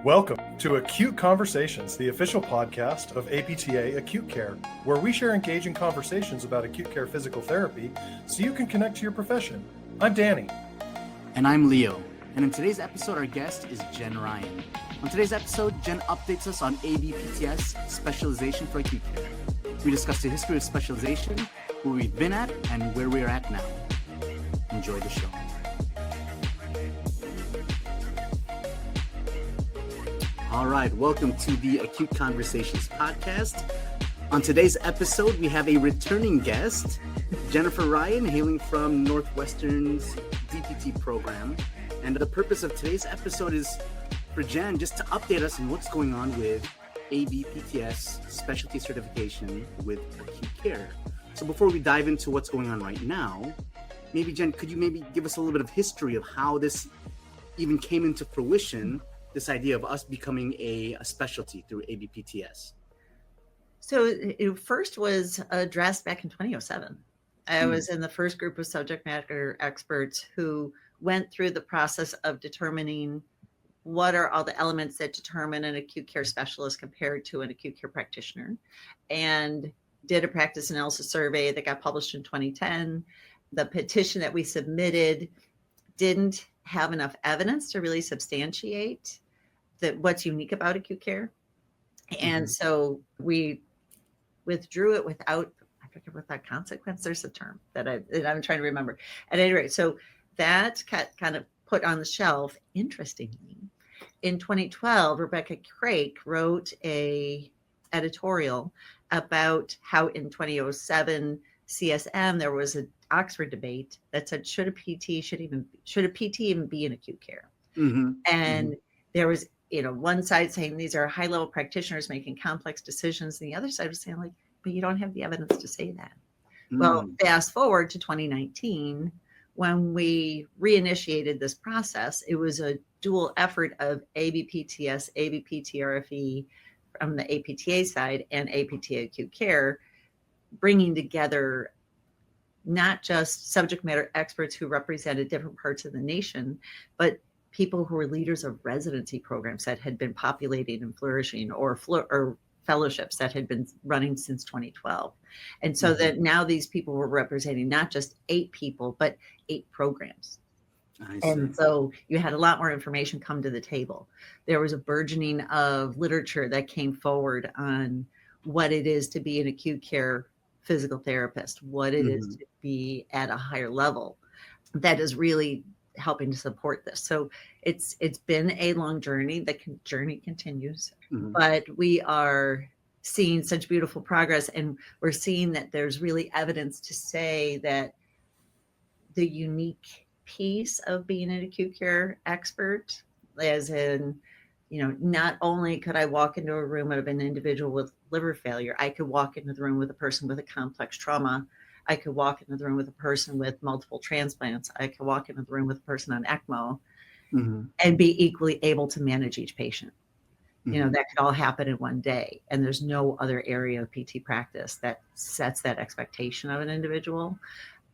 Welcome to Acute Conversations, the official podcast of APTA Acute Care, where we share engaging conversations about acute care physical therapy so you can connect to your profession. I'm Danny. And I'm Leo. And in today's episode, our guest is Jen Ryan. On today's episode, Jen updates us on ABPTS, Specialization for Acute Care. We discuss the history of specialization, where we've been at, and where we are at now. Enjoy the show. All right, welcome to the Acute Conversations podcast. On today's episode, we have a returning guest, Jennifer Ryan, hailing from Northwestern's DPT program. And the purpose of today's episode is for Jen just to update us on what's going on with ABPTS specialty certification with acute care. So before we dive into what's going on right now, maybe Jen, could you maybe give us a little bit of history of how this even came into fruition, this idea of us becoming a specialty through ABPTS? So it first was addressed back in 2007. I was in the first group of subject matter experts who went through the process of determining what are all the elements that determine an acute care specialist compared to an acute care practitioner, and did a practice analysis survey that got published in 2010. The petition that we submitted didn't have enough evidence to really substantiate that what's unique about acute care. And so we withdrew it without, I forget what that consequence, there's a term that I'm trying to remember. At any rate, so that got kind of put on the shelf. Interestingly, in 2012, Rebecca Craik wrote a editorial about how in 2007 CSM, there was an Oxford debate that said, should a PT even be in acute care? And there was, one side saying these are high level practitioners making complex decisions. And the other side was saying but you don't have the evidence to say that. Well, fast forward to 2019, when we reinitiated this process, it was a dual effort of ABPTS, ABPTRFE from the APTA side and APTA Acute Care, bringing together not just subject matter experts who represented different parts of the nation, but people who were leaders of residency programs that had been populating and flourishing, or fellowships that had been running since 2012. And so that now these people were representing not just 8 people, but 8 programs. And so you had a lot more information come to the table. There was a burgeoning of literature that came forward on what it is to be an acute care physical therapist, what it is to be at a higher level. That is really helping to support this. So it's been a long journey. The journey continues, but we are seeing such beautiful progress, and we're seeing that there's really evidence to say that the unique piece of being an acute care expert, as in, not only could I walk into a room of an individual with liver failure, I could walk into the room with a person with a complex trauma. I could walk into the room with a person with multiple transplants. I could walk into the room with a person on ECMO and be equally able to manage each patient. That could all happen in one day. And there's no other area of PT practice that sets that expectation of an individual.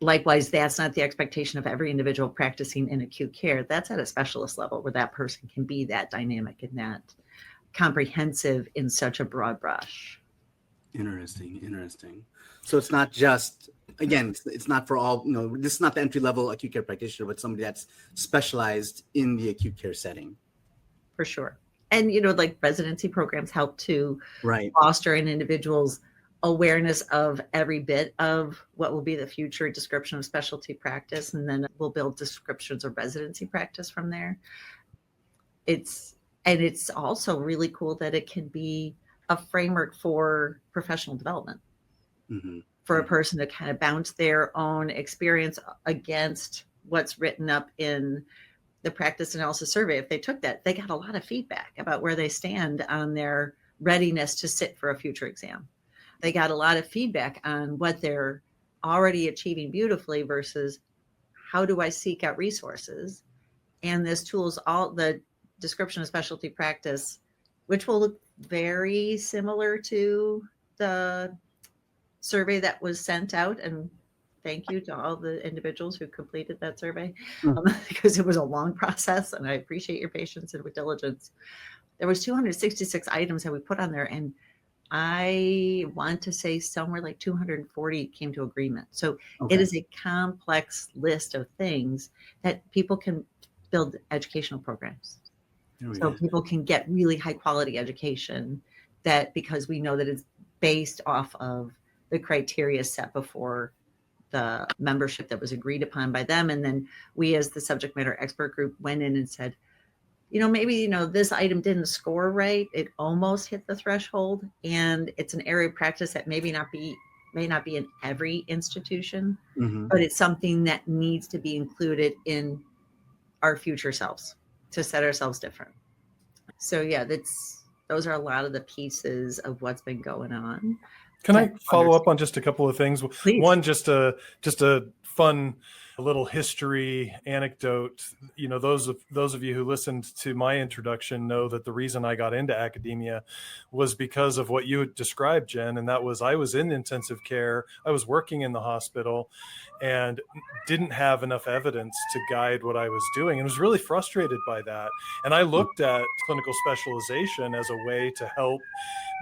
Likewise, that's not the expectation of every individual practicing in acute care. That's at a specialist level where that person can be that dynamic and that comprehensive in such a broad brush. Interesting. So it's not just, again, it's not for all, this is not the entry level acute care practitioner, but somebody that's specialized in the acute care setting. For sure. And, residency programs help to foster an individual's awareness of every bit of what will be the future description of specialty practice. And then we'll build descriptions of residency practice from there. It's also really cool that it can be a framework for professional development for a person to kind of bounce their own experience against what's written up in the practice analysis survey. If they took that, they got a lot of feedback about where they stand on their readiness to sit for a future exam. They got a lot of feedback on what they're already achieving beautifully versus how do I seek out resources. And this tool's all the description of specialty practice, which will look very similar to the survey that was sent out and thank you to all the individuals who completed that survey Mm. because it was a long process, and I appreciate your patience and diligence. There was 266 items that we put on there, and I want to say somewhere like 240 came to agreement. So Okay. it is a complex list of things that people can build educational programs. So people can get really high quality education that, because we know that it's based off of the criteria set before the membership that was agreed upon by them. And then we, as the subject matter expert group, went in and said, maybe, this item didn't score right. It almost hit the threshold. And it's an area of practice that may not be in every institution, but it's something that needs to be included in our future selves to set ourselves different. So yeah, those are a lot of the pieces of what's been going on. Can I follow up on just a couple of things? Please. One, just a fun little history anecdote. Those of you who listened to my introduction know that the reason I got into academia was because of what you had described, Jen, and that was I was in intensive care. I was working in the hospital and didn't have enough evidence to guide what I was doing, and was really frustrated by that. And I looked at clinical specialization as a way to help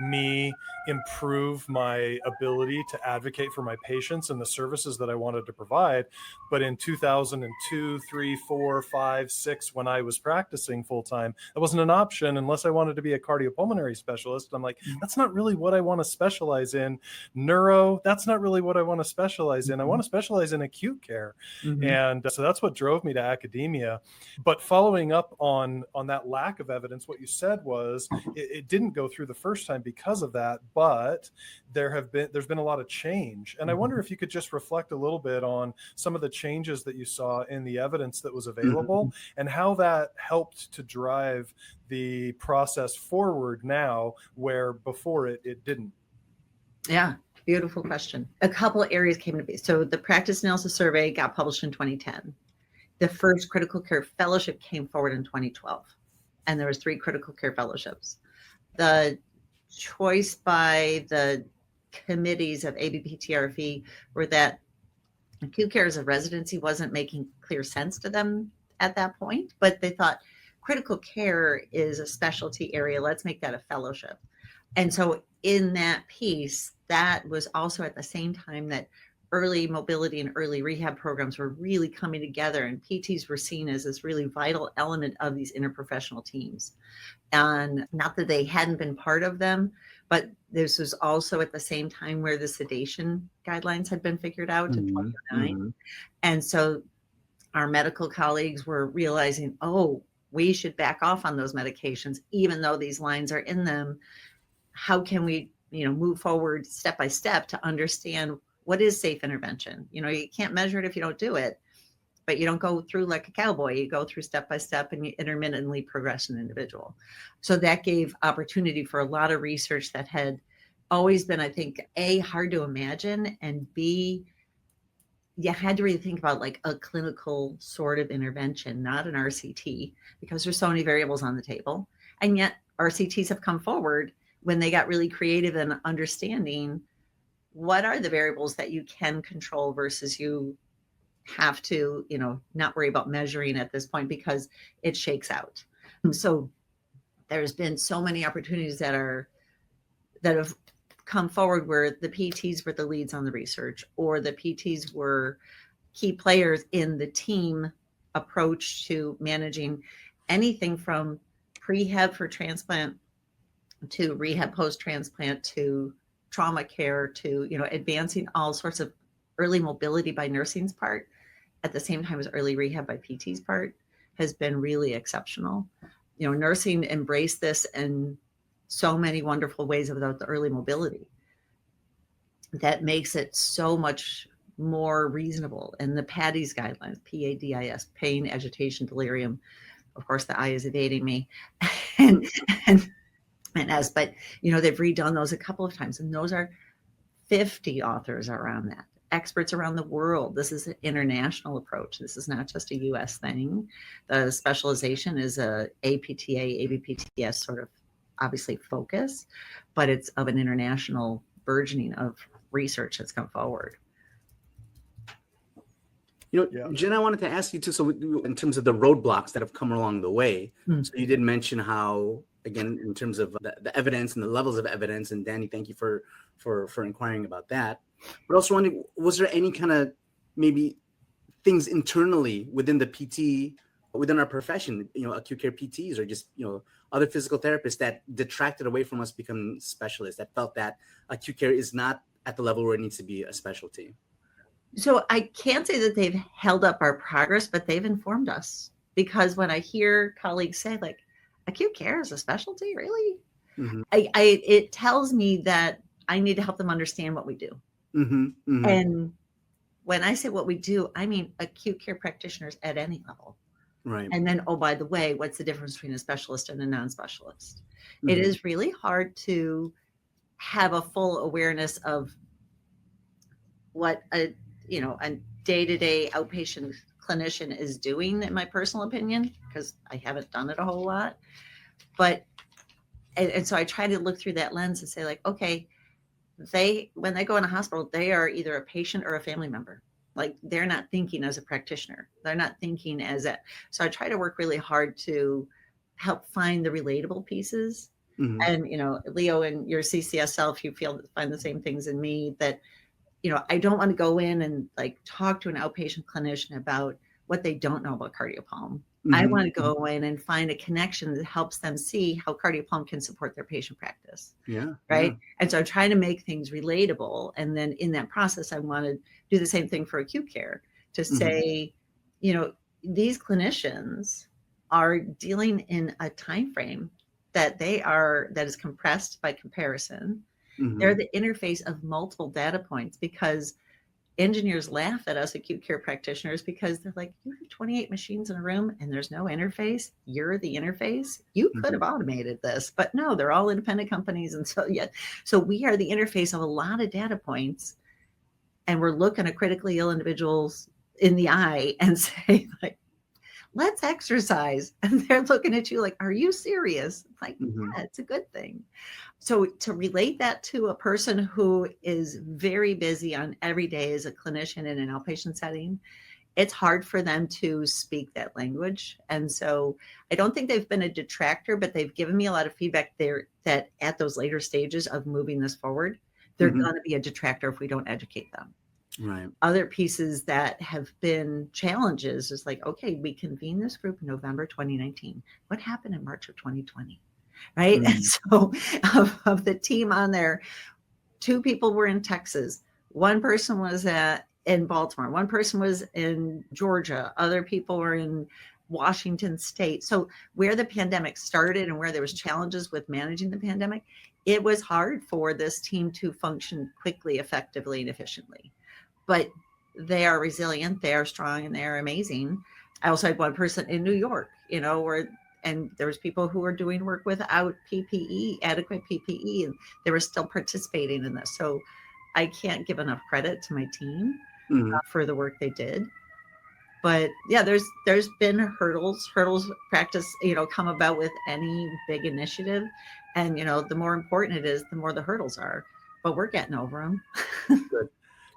me improve my ability to advocate for my patients and the services that I wanted to provide. But in 2002, 3, 4, 5, 6, when I was practicing full time, that wasn't an option unless I wanted to be a cardiopulmonary specialist. I'm like, that's not really what I want to specialize in. Neuro, that's not really what I want to specialize in. I want to specialize in acute care. And so that's what drove me to academia. But following up on that lack of evidence, what you said was it didn't go through the first time because of that, but there's been a lot of change. And I wonder if you could just reflect a little bit on some of the changes that you saw in the evidence that was available and how that helped to drive the process forward now, where before it didn't. Yeah, beautiful question. A couple of areas came to be. So the practice analysis survey got published in 2010. The first critical care fellowship came forward in 2012, and there was 3 critical care fellowships. The choice by the committees of ABPTRFE were that acute care as a residency wasn't making clear sense to them at that point, but they thought critical care is a specialty area. Let's make that a fellowship. And so in that piece, that was also at the same time that early mobility and early rehab programs were really coming together, and PTs were seen as this really vital element of these interprofessional teams. And not that they hadn't been part of them, but this was also at the same time where the sedation guidelines had been figured out in 2009. And so our medical colleagues were realizing, we should back off on those medications, even though these lines are in them. How can we, move forward step by step to understand what is safe intervention? You can't measure it if you don't do it, but you don't go through like a cowboy. You go through step by step and you intermittently progress an individual. So that gave opportunity for a lot of research that had always been, I think, A, hard to imagine, and B, you had to really think about like a clinical sort of intervention, not an RCT, because there's so many variables on the table. And yet RCTs have come forward when they got really creative in understanding what are the variables that you can control versus you have to, not worry about measuring at this point because it shakes out. So there's been so many opportunities that have come forward where the PTs were the leads on the research, or the PTs were key players in the team approach to managing anything from prehab for transplant to rehab post-transplant to trauma care to, advancing all sorts of early mobility by nursing's part at the same time as early rehab by PT's part has been really exceptional. Nursing embraced this in so many wonderful ways without the early mobility. That makes it so much more reasonable. And the PADIS guidelines, PADIS, pain, agitation, delirium. Of course, the I is evading me. and S, but they've redone those a couple of times, and those are 50 authors around that, experts around the world. This is an international approach. This is not just a US thing. The specialization is a APTA, ABPTS sort of obviously focus, but it's of an international burgeoning of research that's come forward. Yeah. Jen, I wanted to ask you too. So, in terms of the roadblocks that have come along the way, so you did mention how, again, in terms of the evidence and the levels of evidence, and Danny, thank you for inquiring about that. But also wondering, was there any kind of maybe things internally within the PT, within our profession, acute care PTs, or just other physical therapists that detracted away from us becoming specialists, that felt that acute care is not at the level where it needs to be a specialty? So I can't say that they've held up our progress, but they've informed us, because when I hear colleagues say like, acute care is a specialty, really? Mm-hmm. It tells me that I need to help them understand what we do. Mm-hmm. Mm-hmm. And when I say what we do, I mean acute care practitioners at any level. Right. And then, oh, by the way, what's the difference between a specialist and a non-specialist? Mm-hmm. It is really hard to have a full awareness of what a day-to-day outpatient clinician is doing, in my personal opinion, because I haven't done it a whole lot. But, and so I try to look through that lens and say like, okay, when they go in a hospital, they are either a patient or a family member. Like, they're not thinking as a practitioner. They're not thinking as a, so I try to work really hard to help find the relatable pieces. Mm-hmm. And, Leo, and your CCS self, you find the same things in me, that, I don't want to go in and like talk to an outpatient clinician about what they don't know about cardiopulm. Mm-hmm. I want to go in and find a connection that helps them see how cardiopulm can support their patient practice. Yeah. Right. Yeah. And so I'm trying to make things relatable. And then in that process, I want to do the same thing for acute care, to say, these clinicians are dealing in a time frame that is compressed by comparison. Mm-hmm. They're the interface of multiple data points, because engineers laugh at us acute care practitioners, because they're like, you have 28 machines in a room and there's no interface. You're the interface. You could have automated this, but no, they're all independent companies. And so we are the interface of a lot of data points, and we're looking at critically ill individuals in the eye and say like, let's exercise. And they're looking at you like, are you serious? Like, yeah, it's a good thing. So to relate that to a person who is very busy on every day as a clinician in an outpatient setting, it's hard for them to speak that language. And so I don't think they've been a detractor, but they've given me a lot of feedback there that at those later stages of moving this forward, they're going to be a detractor if we don't educate them. Right. Other pieces that have been challenges is like, okay, we convened this group in November 2019. What happened in March of 2020? Right. And so of the team on there, 2 people were in Texas. 1 person was in Baltimore. 1 person was in Georgia. Other people were in Washington State. So where the pandemic started and where there was challenges with managing the pandemic, it was hard for this team to function quickly, effectively, and efficiently. But they are resilient, they are strong, and they are amazing. I also had 1 person in New York, and there was people who were doing work without PPE, adequate PPE, and they were still participating in this. So I can't give enough credit to my team for the work they did. But yeah, there's been hurdles practice, come about with any big initiative. And, the more important it is, the more the hurdles are, but we're getting over them. Good.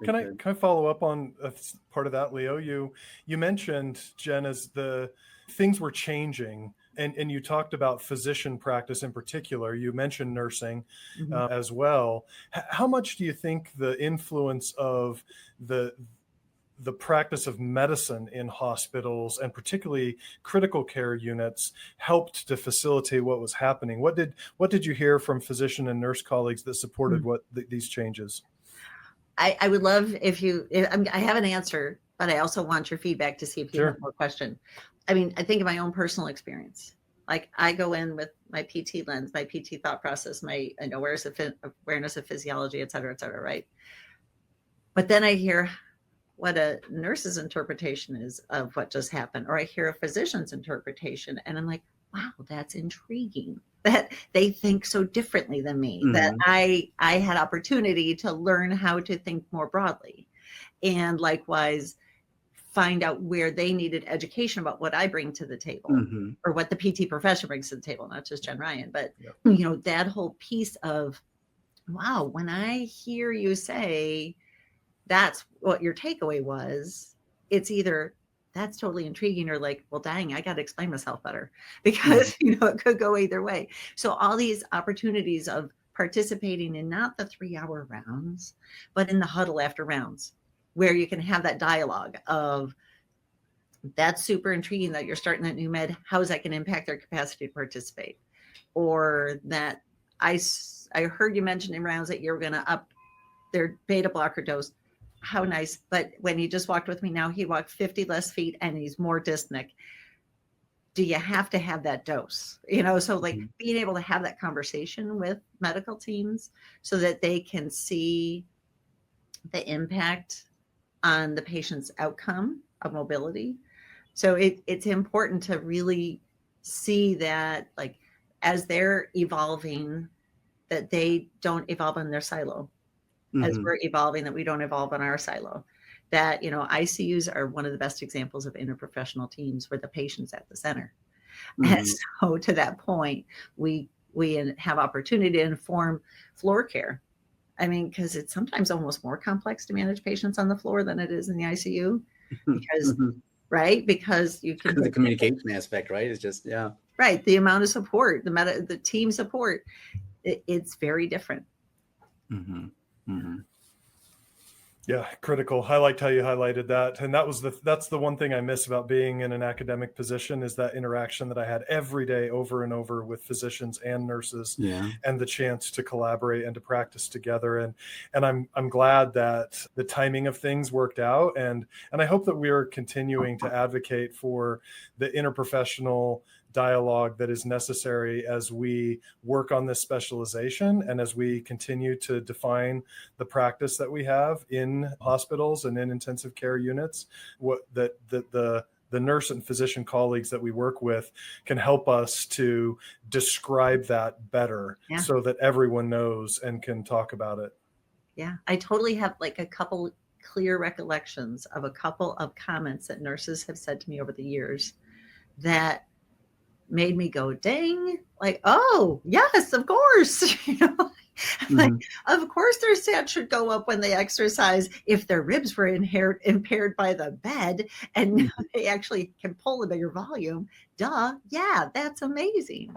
Can I follow up on a part of that, Leo? You mentioned, Jen, as the things were changing, and you talked about physician practice in particular. You mentioned nursing as well. How much do you think the influence of the practice of medicine in hospitals, and particularly critical care units, helped to facilitate what was happening? What did you hear from physician and nurse colleagues that supported these changes? I would love I have an answer, but I also want your feedback to see if you have more question. I mean, I think of my own personal experience. Like, I go in with my PT lens, my PT thought process, my awareness of physiology, et cetera, right? But then I hear what a nurse's interpretation is of what just happened, or I hear a physician's interpretation, and I'm like, wow, that's intriguing that they think so differently than me, that I had opportunity to learn how to think more broadly, and likewise find out where they needed education about what I bring to the table, or what the PT profession brings to the table, not just Jen Ryan, but that whole piece of, wow, when I hear you say that's what your takeaway was, it's either that's totally intriguing or like, well, dang, I got to explain myself better, because, you know, it could go either way. So all these opportunities of participating in not the 3-hour rounds, but in the huddle after rounds, where you can have that dialogue of, that's super intriguing that you're starting that new med. How is that going to impact their capacity to participate? Or that I heard you mention in rounds that you're going to up their beta blocker dose. How nice. But when he just walked with me now, he walked 50 less feet and he's more dyspneic. Do you have to have that dose? You know, so like being able to have that conversation with medical teams so that they can see the impact on the patient's outcome of mobility. So it's important to really see that, like, as they're evolving, that they don't evolve in their silo. As we're evolving, that we don't evolve in our silo. That, you know, ICUs are one of the best examples of interprofessional teams where the patient's at the center. And so to that point, we have opportunity to inform floor care. I mean, because it's sometimes almost more complex to manage patients on the floor than it is in the ICU, because right? Because you can the communication aspect, right? It's just, right. The amount of support, the team support, it's very different. Yeah, critical. I liked how you highlighted that. And that's the one thing I miss about being in an academic position, is that interaction that I had every day over and over with physicians and nurses, and the chance to collaborate and to practice together. And I'm glad that the timing of things worked out. And I hope that we are continuing to advocate for the interprofessional dialogue that is necessary as we work on this specialization and as we continue to define the practice that we have in hospitals and in intensive care units. That the nurse and physician colleagues that we work with can help us to describe that better, so that everyone knows and can talk about it. Yeah, I totally have like a couple clear recollections of a couple of comments that nurses have said to me over the years that made me go, dang, like, oh, yes, of course. You know, like, of course their stat should go up when they exercise if their ribs were impaired by the bed and they actually can pull a bigger volume. Duh. Yeah, that's amazing.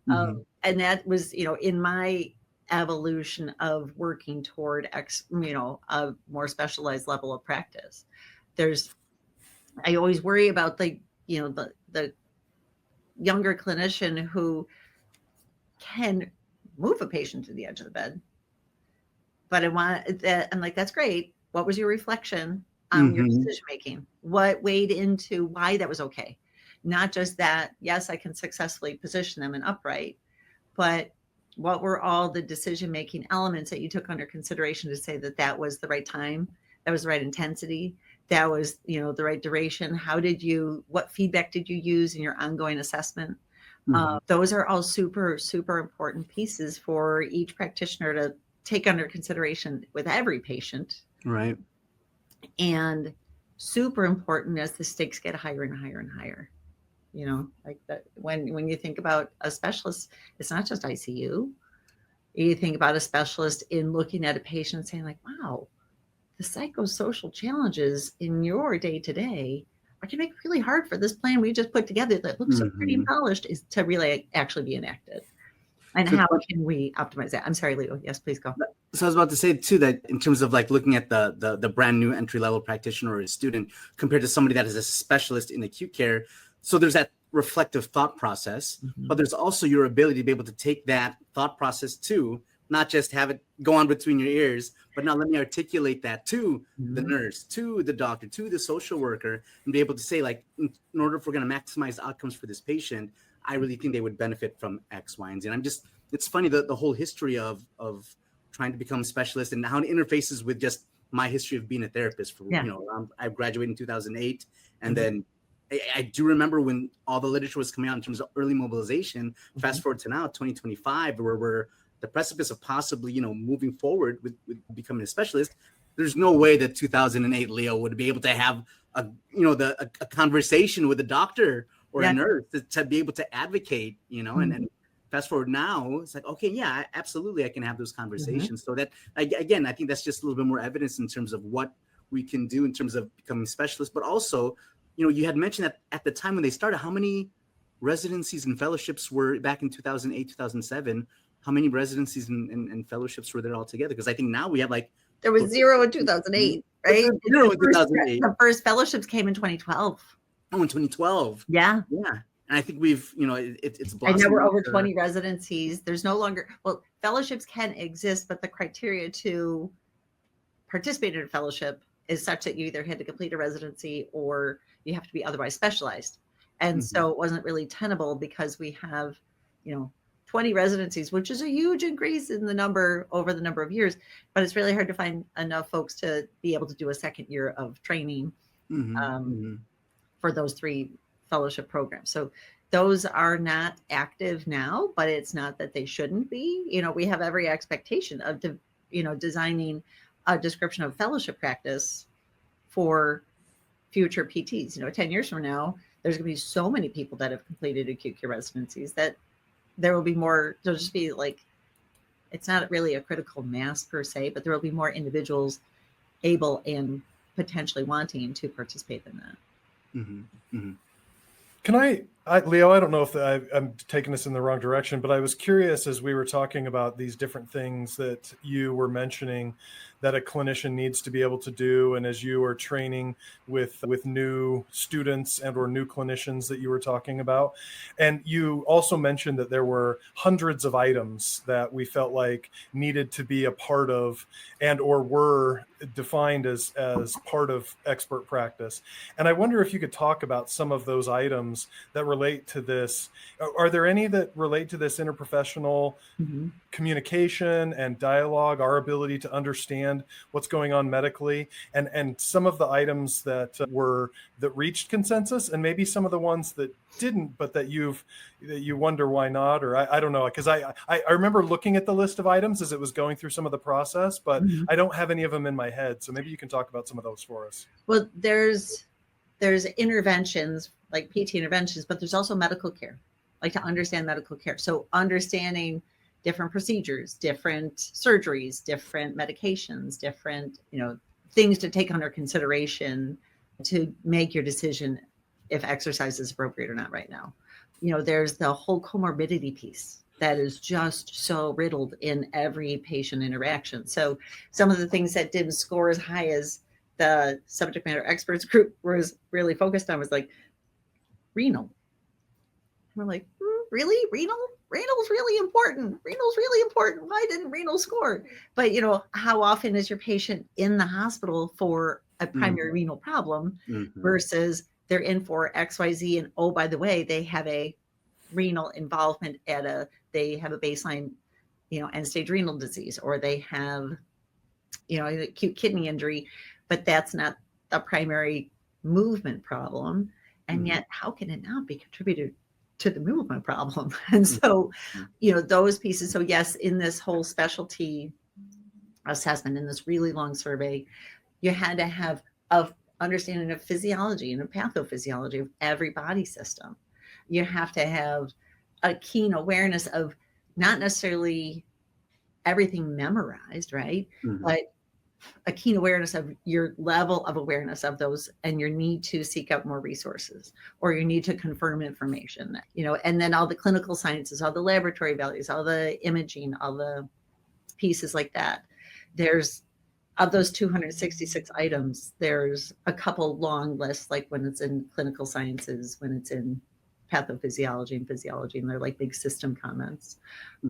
And that was, you know, in my evolution of working toward a more specialized level of practice. I always worry about the younger clinician who can move a patient to the edge of the bed. But I'm like, that's great. What was your reflection on your decision making? What weighed into why that was okay? Not just that, yes, I can successfully position them in upright, but what were all the decision making elements that you took under consideration to say that that was the right time, that was the right intensity, that was, you know, the right duration? What feedback did you use in your ongoing assessment? Those are all super, super important pieces for each practitioner to take under consideration with every patient. Right. And super important as the stakes get higher and higher and higher. You know, like that when you think about a specialist, it's not just ICU. You think about a specialist in looking at a patient saying like, wow, the psychosocial challenges in your day-to-day are going to make it really hard for this plan we just put together that looks so pretty and polished is to really actually be enacted. And how can we optimize that? I'm sorry, Leo. Yes, please go. So I was about to say too, that in terms of like looking at the brand new entry-level practitioner or a student compared to somebody that is a specialist in acute care. So there's that reflective thought process, but there's also your ability to be able to take that thought process to not just have it go on between your ears, but now let me articulate that to the nurse, to the doctor, to the social worker, and be able to say, like, in order if we're going to maximize outcomes for this patient, I really think they would benefit from X, Y, and Z. And it's funny the whole history of trying to become a specialist and how it interfaces with just my history of being a therapist. I graduated in 2008, and then I do remember when all the literature was coming out in terms of early mobilization. Fast forward to now, 2025, where we're the precipice of possibly, moving forward with becoming a specialist. There's no way that 2008 Leo would be able to have a conversation with a doctor or a nurse to be able to advocate, and fast forward now, it's like, okay, yeah, absolutely. I can have those conversations. So that, again, I think that's just a little bit more evidence in terms of what we can do in terms of becoming specialists, but also, you had mentioned that at the time when they started, how many residencies and fellowships were back in 2008, 2007? How many residencies and fellowships were there altogether? Because I think now we have there was 0 in 2008, right? 0 in 2008. The first fellowships came in 2012. Oh, in 2012. Yeah. Yeah. And I think we've, it's And blossomed. now we're over 20 residencies. There's no longer, fellowships can exist, but the criteria to participate in a fellowship is such that you either had to complete a residency or you have to be otherwise specialized. And so it wasn't really tenable because we have, 20 residencies, which is a huge increase in the number over the number of years, but it's really hard to find enough folks to be able to do a second year of training for those 3 fellowship programs. So those are not active now, but it's not that they shouldn't be. We have every expectation of, designing a description of fellowship practice for future PTs. 10 years from now, there's going to be so many people that have completed acute care residencies that there will be more. There'll just be it's not really a critical mass per se, but there will be more individuals able and potentially wanting to participate in that. Can Leo, I don't know if I'm taking this in the wrong direction, but I was curious as we were talking about these different things that you were mentioning that a clinician needs to be able to do. And as you are training with new students and or new clinicians that you were talking about, and you also mentioned that there were hundreds of items that we felt like needed to be a part of and or were defined as part of expert practice. And I wonder if you could talk about some of those items that relate to this. Are there any that relate to this interprofessional communication and dialogue, our ability to understand what's going on medically, and some of the items that reached consensus, and maybe some of the ones that didn't, but that you wonder why not, or I don't know, because I remember looking at the list of items as it was going through some of the process, but I don't have any of them in my head. So maybe you can talk about some of those for us. Well, there's interventions like PT interventions, but there's also medical care, like to understand medical care. So understanding different procedures, different surgeries, different medications, different, things to take under consideration to make your decision if exercise is appropriate or not right now. There's the whole comorbidity piece that is just so riddled in every patient interaction. So some of the things that didn't score as high as the subject matter experts group was really focused on was like renal. And we're like, really? Renal? Renal's really important. Renal's really important. Why didn't renal score? But how often is your patient in the hospital for a primary renal problem versus they're in for XYZ, and oh, by the way, they have a renal involvement they have a baseline, end stage renal disease, or they have, an acute kidney injury, but that's not the primary movement problem. And yet, how can it not be contributed to the movement problem? And so, those pieces. So yes, in this whole specialty assessment, in this really long survey, you had to have a understanding of physiology and of pathophysiology of every body system. You have to have a keen awareness of not necessarily everything memorized, right? But a keen awareness of your level of awareness of those and your need to seek out more resources or your need to confirm information, and then all the clinical sciences, all the laboratory values, all the imaging, all the pieces like that. There's, of those 266 items, there's a couple long lists, like when it's in clinical sciences, when it's in pathophysiology and physiology, and they're like big system comments.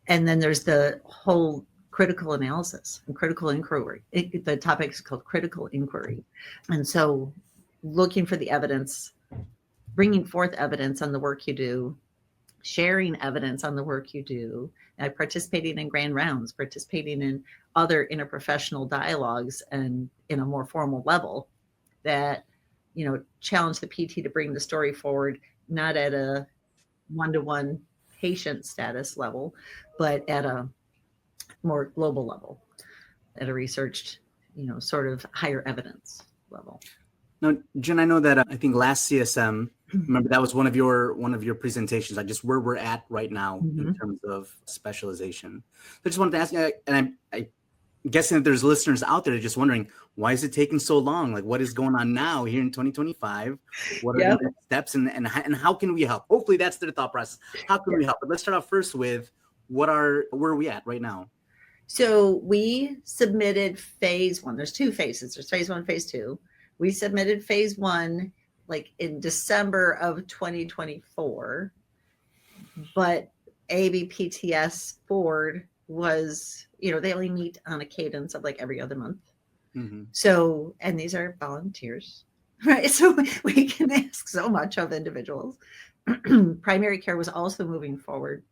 And then there's the whole critical analysis and critical inquiry. The topic is called critical inquiry. And so looking for the evidence, bringing forth evidence on the work you do, sharing evidence on the work you do, and participating in grand rounds, participating in other interprofessional dialogues and in a more formal level that, challenge the PT to bring the story forward, not at a one-to-one patient status level, but at a more global level, at a researched, sort of higher evidence level. Now, Jen, I know that I think last CSM, remember that was one of your presentations, just where we're at right now in terms of specialization. So I just wanted to ask you, and guessing that there's listeners out there just wondering, why is it taking so long? Like, what is going on now here in 2025? What are the next steps and how can we help? Hopefully that's their thought process. How can we help? But let's start off first with where are we at right now? So we submitted phase 1. There's 2 phases. There's phase 1, phase 2. We submitted phase 1 like in December of 2024, but ABPTS board was, they only meet on a cadence of like every other month. Mm-hmm. So, and these are volunteers, right? So we can ask so much of individuals. Primary care was also moving forward,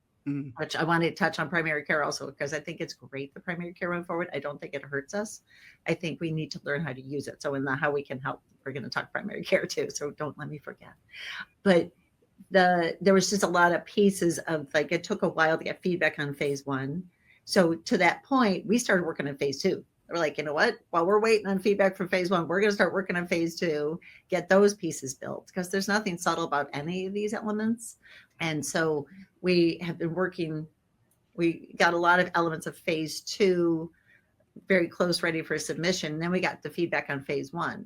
which I wanted to touch on primary care also, because I think it's great the primary care went forward. I don't think it hurts us. I think we need to learn how to use it. So in the how we can help, we're going to talk primary care too. So don't let me forget. But there was just a lot of pieces of like, it took a while to get feedback on phase 1. So to that point, we started working on phase 2. We're like, you know what? While we're waiting on feedback from phase 1, we're going to start working on phase 2, get those pieces built, because there's nothing subtle about any of these elements. And so we have been working, we got a lot of elements of phase 2 very close, ready for submission. And then we got the feedback on phase 1.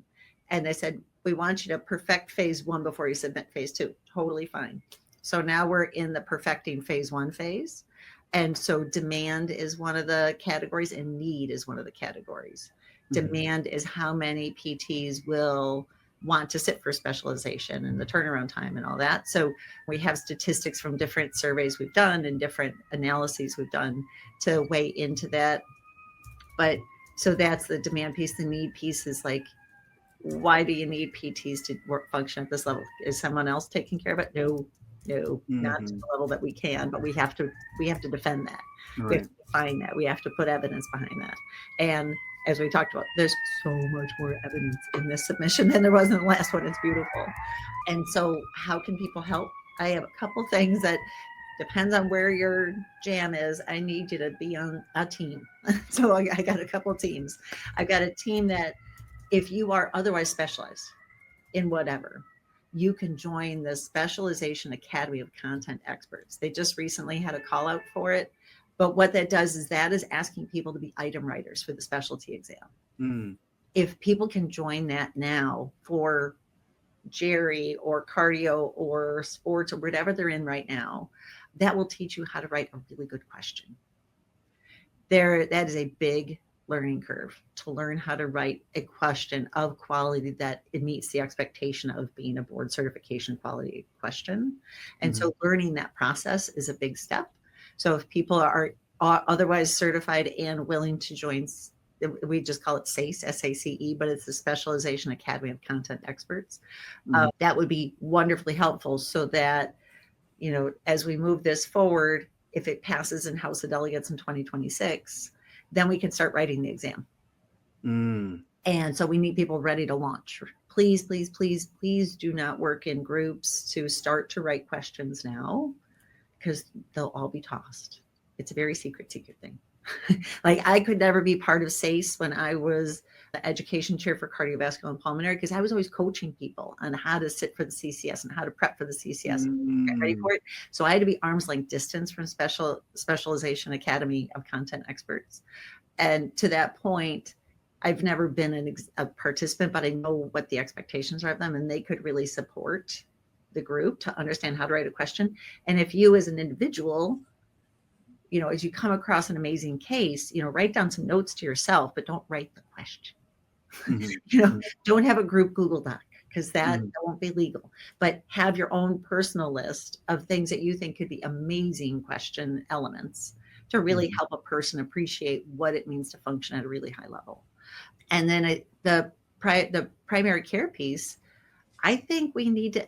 And they said, we want you to perfect phase 1 before you submit phase 2. Totally fine. So now we're in the perfecting phase 1 phase. And so demand is one of the categories and need is one of the categories. Mm-hmm. Demand is how many PTs will want to sit for specialization and the turnaround time and all that. So we have statistics from different surveys we've done and different analyses we've done to weigh into that. But so that's the demand piece. The need piece is like, why do you need PTs to function at this level? Is someone else taking care of it? No, not to the level that we can, but we have to defend that. Right. We have to define that. We have to put evidence behind that. And as we talked about, there's so much more evidence in this submission than there was in the last one. It's beautiful. And so how can people help? I have a couple things that depends on where your jam is. I need you to be on a team. So I got a couple of teams. I've got a team that if you are otherwise specialized in whatever, you can join the Specialization Academy of Content Experts. They just recently had a call out for it. But what that does is that is asking people to be item writers for the specialty exam. If people can join that now for Jerry or cardio or sports or whatever they're in right now, that will teach you how to write a really good question. That is a big learning curve to learn how to write a question of quality that it meets the expectation of being a board certification quality question. And so learning that process is a big step. So if people are otherwise certified and willing to join, we just call it SACE, S-A-C-E, but it's the Specialization Academy of Content Experts. That would be wonderfully helpful so that, as we move this forward, if it passes in House of Delegates in 2026, then we can start writing the exam. And so we need people ready to launch. Please, please, please, please do not work in groups to start to write questions now, because they'll all be tossed. It's a very secret thing. Like I could never be part of SACE when I was the education chair for cardiovascular and pulmonary, because I was always coaching people on how to sit for the CCS and how to prep for the CCS and get ready for it. So I had to be arm's length distance from Specialization Academy of Content Experts. And to that point, I've never been a participant, but I know what the expectations are of them, and they could really support the group to understand how to write a question. And if you as an individual, as you come across an amazing case, write down some notes to yourself, but don't write the question. Don't have a group Google Doc, because that won't be legal, but have your own personal list of things that you think could be amazing question elements to really help a person appreciate what it means to function at a really high level. And then the primary care piece, I think we need to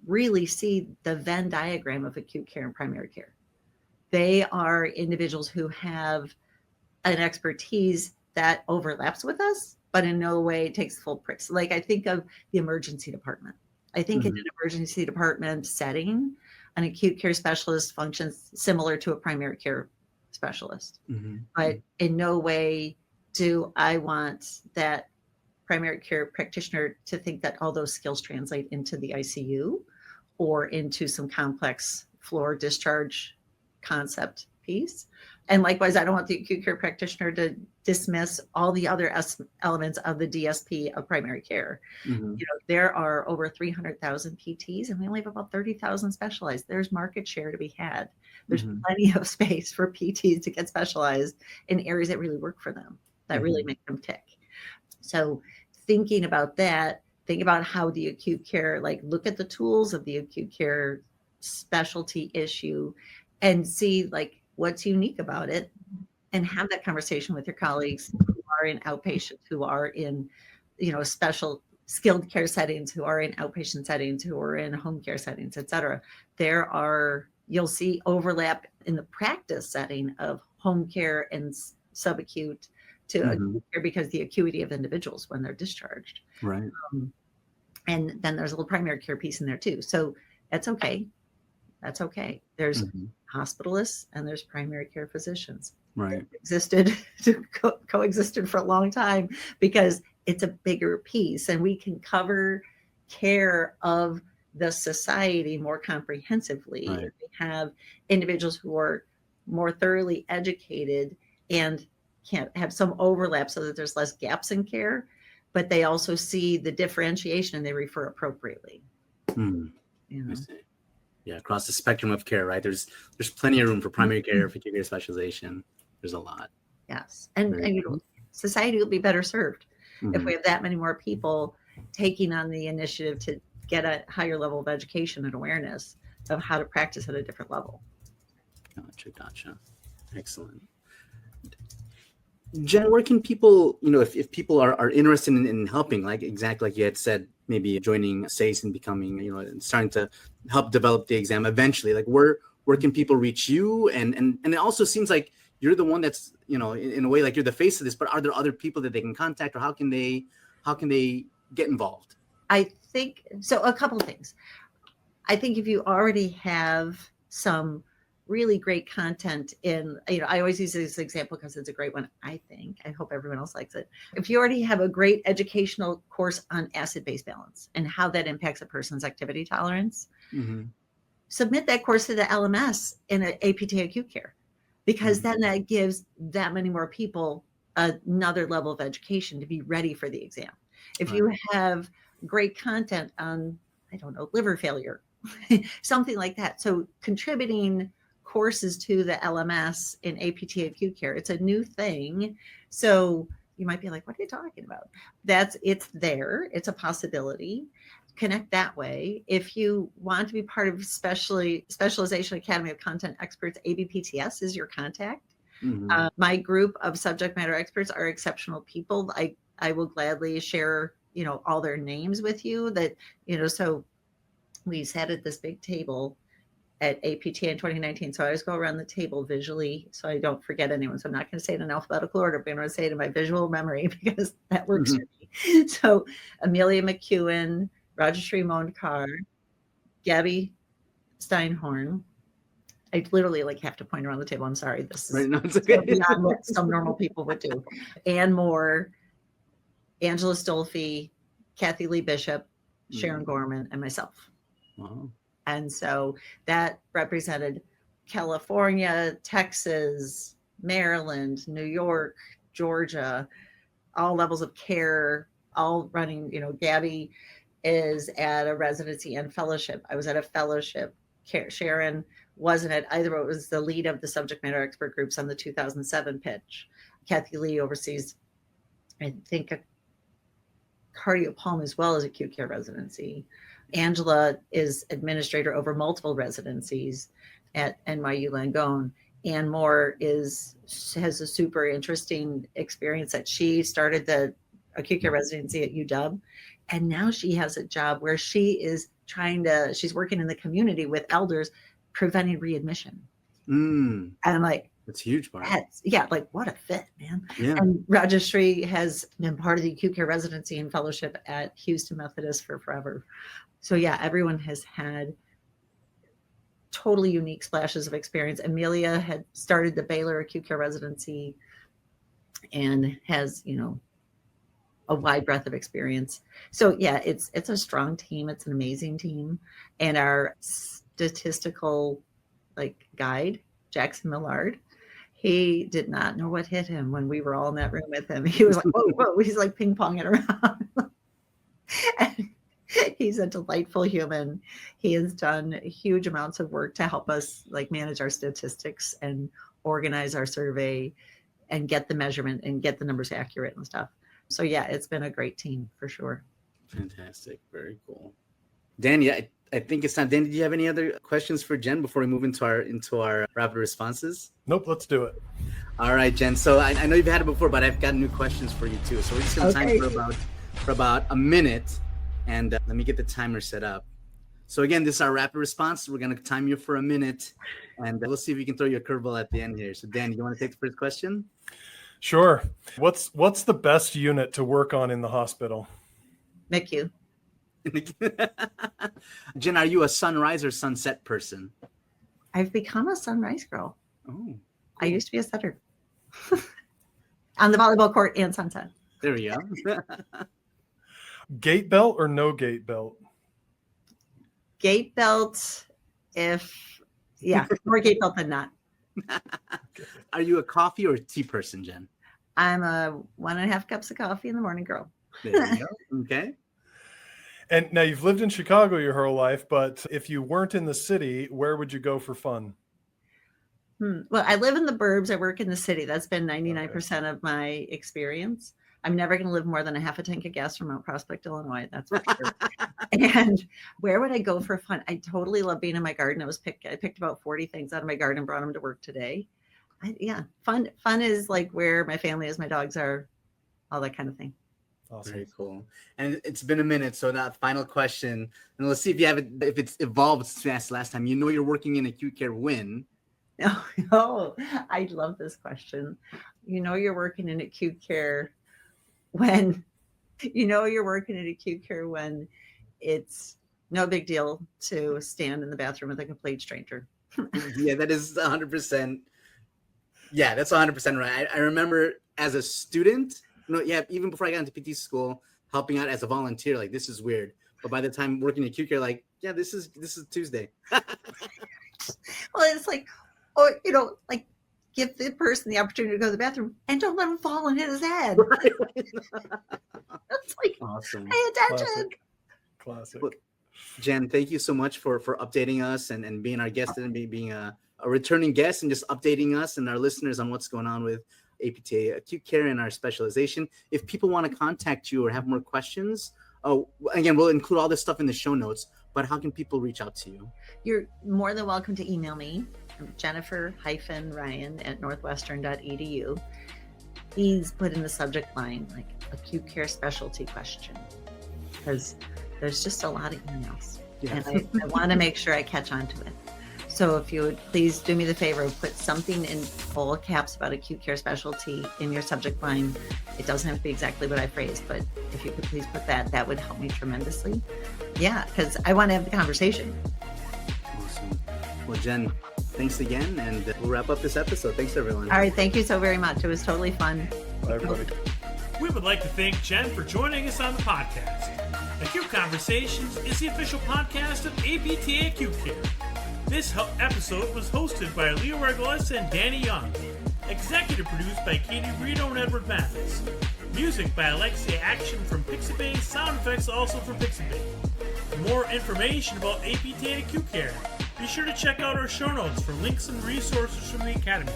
really see the Venn diagram of acute care and primary care. They are individuals who have an expertise that overlaps with us, but in no way takes full price. Like I think of the emergency department. I think in an emergency department setting, an acute care specialist functions similar to a primary care specialist. But in no way do I want that primary care practitioner to think that all those skills translate into the ICU or into some complex floor discharge concept piece. And likewise, I don't want the acute care practitioner to dismiss all the other elements of the DSP of primary care. There are over 300,000 PTs and we only have about 30,000 specialized. There's market share to be had. There's plenty of space for PTs to get specialized in areas that really work for them, that really make them tick. So thinking about that, think about how the acute care, like look at the tools of the acute care specialty issue and see like what's unique about it, and have that conversation with your colleagues who are in outpatient, who are in, special skilled care settings, who are in outpatient settings, who are in home care settings, et cetera. You'll see overlap in the practice setting of home care and subacute to acute care because the acuity of individuals when they're discharged. Right. And then there's a little primary care piece in there too. So that's okay. That's okay. There's hospitalists and there's primary care physicians. Right. Coexisted for a long time because it's a bigger piece and we can cover care of the society more comprehensively. Right. We have individuals who are more thoroughly educated and can have some overlap so that there's less gaps in care, but they also see the differentiation and they refer appropriately. I see. Yeah, across the spectrum of care, right? There's plenty of room for primary care, for acute care specialization. There's a lot. Yes, and society will be better served if we have that many more people taking on the initiative to get a higher level of education and awareness of how to practice at a different level. Gotcha. Excellent. Jen, where can people, if people are interested in helping, like exactly like you had said, maybe joining SACE and becoming, and starting to help develop the exam eventually, like where can people reach you? And it also seems like you're the one that's, in a way, like you're the face of this, but are there other people that they can contact, or how can they get involved? I think so. A couple of things. I think if you already have some really great content in, I always use this example because it's a great one. I hope everyone else likes it. If you already have a great educational course on acid-base balance and how that impacts a person's activity tolerance, submit that course to the LMS in an APTA acute care, because then that gives that many more people another level of education to be ready for the exam. If you have great content on, liver failure, something like that. So contributing courses to the LMS in APTA acute care. It's a new thing. So you might be like, what are you talking about? It's there. It's a possibility. Connect that way. If you want to be part of Specialization Academy of Content Experts, ABPTS is your contact. My group of subject matter experts are exceptional people. I will gladly share, all their names with you so we sat at this big table at APTA in 2019. So I always go around the table visually so I don't forget anyone. So I'm not going to say it in alphabetical order, but I'm going to say it in my visual memory because that works for me. So Amelia McEwen, Rajeshri Mondkar, Gabby Steinhorn. I literally have to point around the table. I'm sorry. This is beyond what some normal people would do. Ann Moore, Angela Stolfi, Kathy Lee Bishop, Sharon Gorman, and myself. Wow. And so that represented California, Texas, Maryland, New York, Georgia, all levels of care, all running, Gabby is at a residency and fellowship. I was at a fellowship. Sharon wasn't at either, but was the lead of the subject matter expert groups on the 2007 pitch. Kathy Lee oversees, I think, a cardiopulm as well as acute care residency. Angela is administrator over multiple residencies at NYU Langone. Ann Moore has a super interesting experience that she started the acute care residency at UW. And now she has a job where she's working in the community with elders preventing readmission. And I'm like, that's huge, Barb. What a fit, man. Yeah. And Rajeshri has been part of the acute care residency and fellowship at Houston Methodist for forever. So everyone has had totally unique splashes of experience. Amelia had started the Baylor acute care residency and has, a wide breadth of experience. So it's a strong team. It's an amazing team. And our statistical guide, Jackson Millard, He did not know what hit him when we were all in that room with him. He was like, whoa, whoa. He's like ping-ponging around. And he's a delightful human. He has done huge amounts of work to help us like manage our statistics and organize our survey and get the measurement and get the numbers accurate and stuff. So yeah, it's been a great team for sure. Fantastic. Very cool. Danny, I think it's time. Danny, do you have any other questions for Jen before we move into our rapid responses? Nope, let's do it. All right, Jen. So I know you've had it before, but I've got new questions for you too. So we're just going to time for about a minute, and let me get the timer set up. So again, this is our rapid response. We're going to time you for a minute, and we'll see if we can throw you a curveball at the end here. So Danny, you want to take the first question? Sure. What's the best unit to work on in the hospital? NICU. Jen, are you a sunrise or sunset person? I've become a sunrise girl. Oh, cool. I used to be a setter on the volleyball court and sunset. There we go. Gate belt or no gate belt? Gate belt, more gate belt than not. Are you a coffee or tea person, Jen? I'm a 1.5 cups of coffee in the morning girl. There you go. Okay. And now you've lived in Chicago your whole life, but if you weren't in the city, where would you go for fun? Well, I live in the burbs. I work in the city. That's been 99% of my experience. I'm never going to live more than a half a tank of gas from Mount Prospect, Illinois. That's for sure. And where would I go for fun? I totally love being in my garden. I picked about 40 things out of my garden and brought them to work today. Fun is like where my family is, my dogs are, all that kind of thing. Awesome. Very cool. And it's been a minute, so now final question. And let's see if it's evolved since last time. You know you're working in acute care when? Oh, I love this question. You know you're working in acute care when it's no big deal to stand in the bathroom with a complete stranger. Yeah, that is 100%. Yeah, that's 100% right. I remember as a student, even before I got into PT school, helping out as a volunteer, like this is weird. But by the time working in acute care, like, yeah, this is Tuesday. Well, it's like, like give the person the opportunity to go to the bathroom and don't let him fall and hit his head. Right. It's like, awesome. Pay attention. Classic. Well, Jen, thank you so much for updating us and being our guest and being a returning guest and just updating us and our listeners on what's going on with APTA Acute Care and our specialization. If people want to contact you or have more questions, again, we'll include all this stuff in the show notes, but how can people reach out to you? You're more than welcome to email me, Jennifer-Ryan@northwestern.edu. Please put in the subject line, like acute care specialty question, because there's just a lot of emails. Yeah. And I want to make sure I catch on to it. So if you would please do me the favor of put something in full caps about acute care specialty in your subject line. It doesn't have to be exactly what I phrased, but if you could please put that would help me tremendously. Yeah, because I want to have the conversation. Awesome. Well, Jen, thanks again, and we'll wrap up this episode. Thanks, everyone. All right, thank you so very much. It was totally fun. Bye, everybody. We would like to thank Jen for joining us on the podcast. Acute Conversations is the official podcast of APTA Acute Care. This episode was hosted by Leo Arguelles and Danny Young. Executive produced by Katie Rito and Edward Mathis. Music by Alexia Action from Pixabay. Sound effects also from Pixabay. For more information about APTA and Acute Care, be sure to check out our show notes for links and resources from the Academy.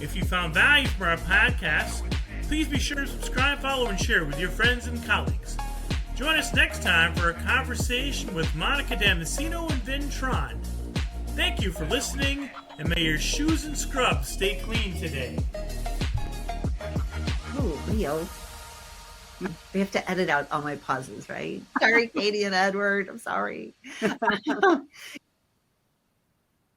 If you found value from our podcast, please be sure to subscribe, follow, and share with your friends and colleagues. Join us next time for a conversation with Monica Damasceno and Vin Tron. Thank you for listening, and may your shoes and scrubs stay clean today. Oh, Leo. We have to edit out all my pauses, right? Sorry, Katie and Edward. I'm sorry.